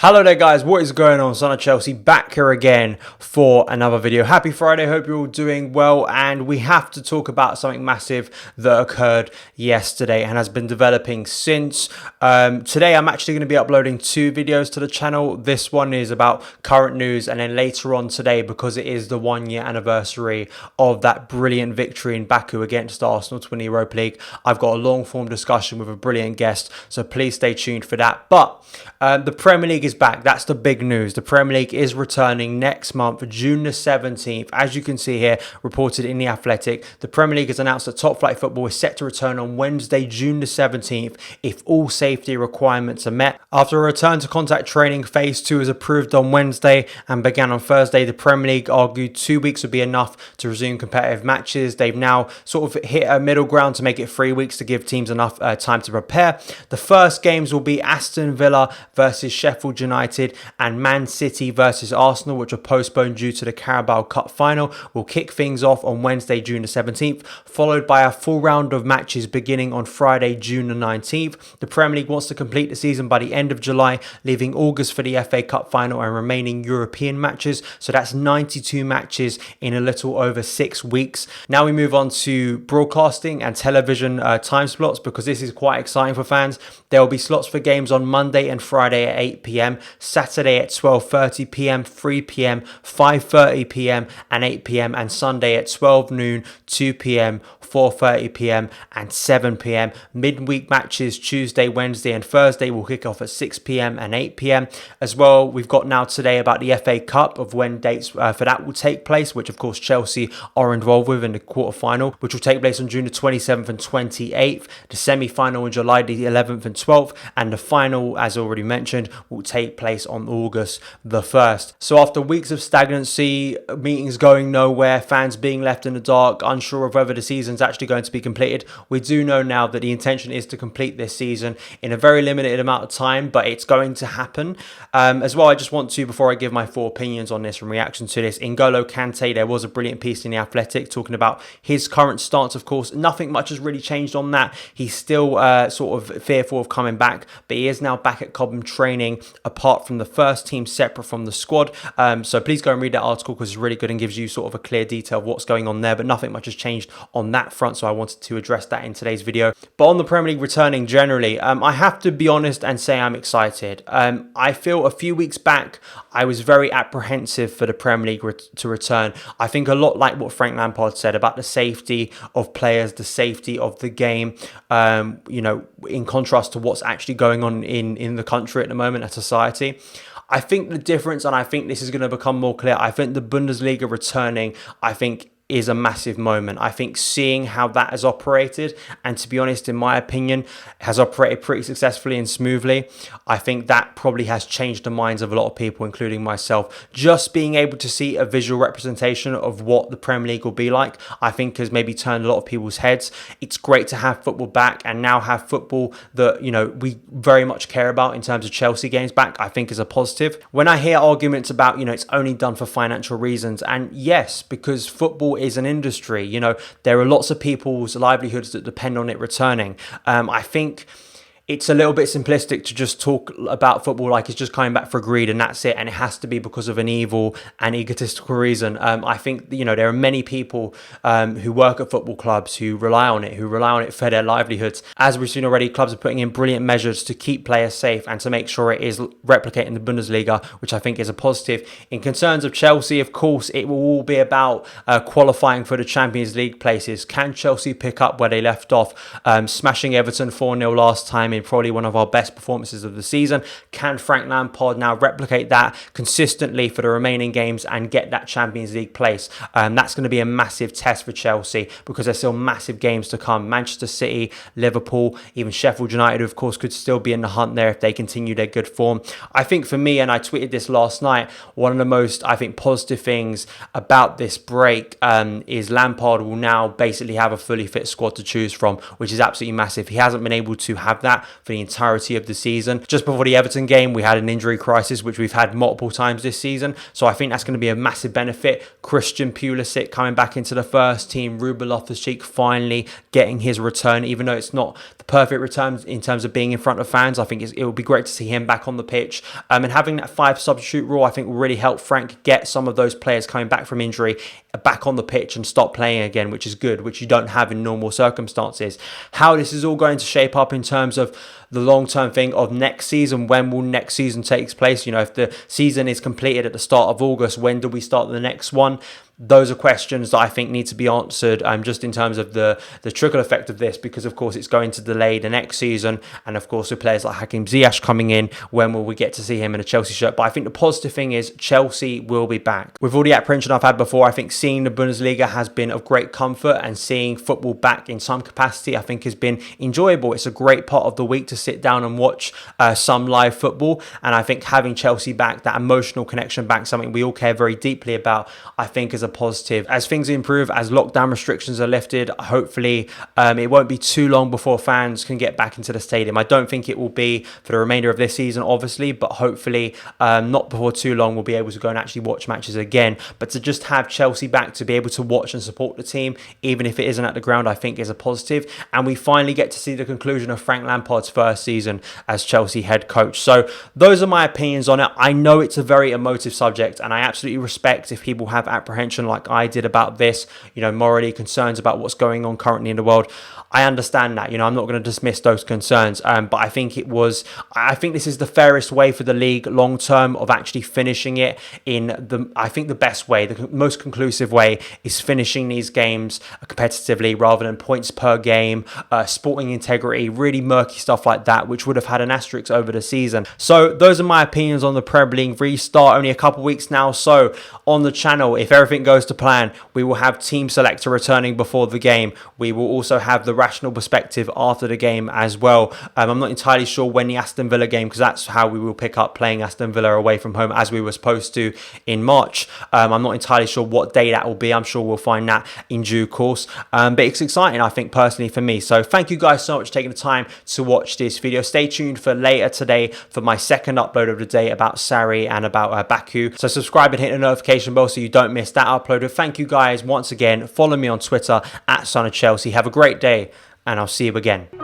Hello there guys, what is going on? Son of Chelsea back here again for another video. Happy Friday, hope you're all doing well, and we have to talk about something massive that occurred yesterday and has been developing since. Today I'm actually going to be uploading two videos to the channel. This one is about current news, and then later on today, because it is the 1 year anniversary of that brilliant victory in Baku against Arsenal to win the Europa League, I've got a long form discussion with a brilliant guest, so please stay tuned for that. But the Premier League is back. That's the big news. The Premier League is returning next month, June the 17th. As you can see here, reported in The Athletic, the Premier League has announced that top flight football is set to return on Wednesday, June the 17th, if all safety requirements are met. After a return to contact training, phase 2 is approved on Wednesday and began on Thursday. The Premier League argued 2 weeks would be enough to resume competitive matches. They've now sort of hit a middle ground to make it 3 weeks to give teams enough time to prepare. The first games will be Aston Villa versus Sheffield United and Man City versus Arsenal, which are postponed due to the Carabao Cup final. Will kick things off on Wednesday, June the 17th, followed by a full round of matches beginning on Friday, June the 19th. The Premier League wants to complete the season by the end of July, leaving August for the FA Cup final and remaining European matches. So that's 92 matches in a little over 6 weeks. Now we move on to broadcasting and television time slots, because this is quite exciting for fans. There will be slots for games on Monday and Friday at 8 p.m, Saturday at 12:30 p.m, 3 p.m, 5:30 p.m and 8 p.m, and Sunday at 12 noon, 2 p.m, 4:30 p.m and 7 p.m. Midweek matches Tuesday, Wednesday and Thursday will kick off at 6 p.m and 8 p.m. As well, we've got now today about the FA Cup, of when dates for that will take place, which of course Chelsea are involved with in the quarter-final, which will take place on June the 27th and 28th. The semi-final on July the 11th and 12th, and the final, as already mentioned, will take place on August the 1st. So after weeks of stagnancy, meetings going nowhere, fans being left in the dark, unsure of whether the season's actually going to be completed, we do know now that the intention is to complete this season in a very limited amount of time, but it's going to happen. As well, I just want to, before I give my full opinions on this and reaction to this, N'Golo Kante, there was a brilliant piece in The Athletic talking about his current stance. Of course, nothing much has really changed on that. He's still sort of fearful of coming back, but he is now back at Cobham training apart from the first team, separate from the squad. So please go and read that article, because it's really good and gives you sort of a clear detail of what's going on there, but nothing much has changed on that front, so I wanted to address that in today's video. But on the Premier League returning generally, I have to be honest and say I'm excited. I feel a few weeks back I was very apprehensive for the Premier League to return. I think a lot like what Frank Lampard said about the safety of players, the safety of the game, you know, in contrast to what's actually going on in the country at the moment, at society. I think the difference, and I think this is going to become more clear, I think the Bundesliga returning, I think, is a massive moment. I think seeing how that has operated, and to be honest, in my opinion, has operated pretty successfully and smoothly, I think that probably has changed the minds of a lot of people, including myself. Just being able to see a visual representation of what the Premier League will be like, I think has maybe turned a lot of people's heads. It's great to have football back, and now have football that, you know, we very much care about in terms of Chelsea games back, I think is a positive. When I hear arguments about, you know, it's only done for financial reasons, and yes, because football is an industry, you know, there are lots of people's livelihoods that depend on it returning. I think it's a little bit simplistic to just talk about football like it's just coming back for greed and that's it, and it has to be because of an evil and egotistical reason. I think, you know, there are many people who work at football clubs who rely on it for their livelihoods. As we've seen already, clubs are putting in brilliant measures to keep players safe and to make sure it is replicating the Bundesliga, which I think is a positive. In concerns of Chelsea, of course, it will all be about qualifying for the Champions League places. Can Chelsea pick up where they left off, smashing Everton 4-0 last time in probably one of our best performances of the season? Can Frank Lampard now replicate that consistently for the remaining games and get that Champions League place? That's going to be a massive test for Chelsea, because there's still massive games to come. Manchester City, Liverpool, even Sheffield United, who of course could still be in the hunt there if they continue their good form. I think for me, and I tweeted this last night, one of the most, I think, positive things about this break is Lampard will now basically have a fully fit squad to choose from, which is absolutely massive. He hasn't been able to have that that for the entirety of the season. Just before the Everton game, we had an injury crisis, which we've had multiple times this season. So I think that's going to be a massive benefit. Christian Pulisic coming back into the first team, Ruben Loftus-Cheek finally getting his return, even though it's not the perfect return in terms of being in front of fans. I think it would be great to see him back on the pitch. And having that 5 substitute rule, I think will really help Frank get some of those players coming back from injury back on the pitch and stop playing again, which is good, which you don't have in normal circumstances. How this is all going to shape up in terms of the long-term thing of next season, when will next season take place? You know, if the season is completed at the start of August, when do we start the next one? Those are questions that I think need to be answered just in terms of the trickle effect of this, because of course it's going to delay the next season. And of course with players like Hakim Ziyech coming in, when will we get to see him in a Chelsea shirt? But I think the positive thing is Chelsea will be back. With all the apprehension I've had before, I think seeing the Bundesliga has been of great comfort, and seeing football back in some capacity I think has been enjoyable. It's a great part of the week to sit down and watch some live football, and I think having Chelsea back, that emotional connection back, something we all care very deeply about, I think is a positive. As things improve, as lockdown restrictions are lifted, hopefully it won't be too long before fans can get back into the stadium. I don't think it will be for the remainder of this season, obviously, but hopefully not before too long we'll be able to go and actually watch matches again. But to just have Chelsea back, to be able to watch and support the team, even if it isn't at the ground, I think is a positive. And we finally get to see the conclusion of Frank Lampard's first season as Chelsea head coach. So those are my opinions on it. I know it's a very emotive subject, and I absolutely respect if people have apprehension like I did about this, you know, morally concerns about what's going on currently in the world. I understand that, you know, I'm not going to dismiss those concerns, but I think this is the fairest way for the league long term of actually finishing it in the best way, the most conclusive way is finishing these games competitively rather than points per game, sporting integrity, really murky stuff like that, which would have had an asterisk over the season. So those are my opinions on the Premier League restart. Only a couple weeks now, so on the channel, if everything goes to plan, we will have team selector returning before the game. We will also have the rational perspective after the game as well. I'm not entirely sure when the Aston Villa game, because that's how we will pick up playing Aston Villa away from home as we were supposed to in March. I'm not entirely sure what day that will be. I'm sure we'll find that in due course. But it's exciting, I think, personally for me. So thank you guys so much for taking the time to watch this video. Stay tuned for later today for my second upload of the day about Sarri and about Baku. So subscribe and hit the notification bell so you don't miss that upload. Thank you guys once again. Follow me on Twitter @SonOfChelsea. Have a great day, and I'll see you again.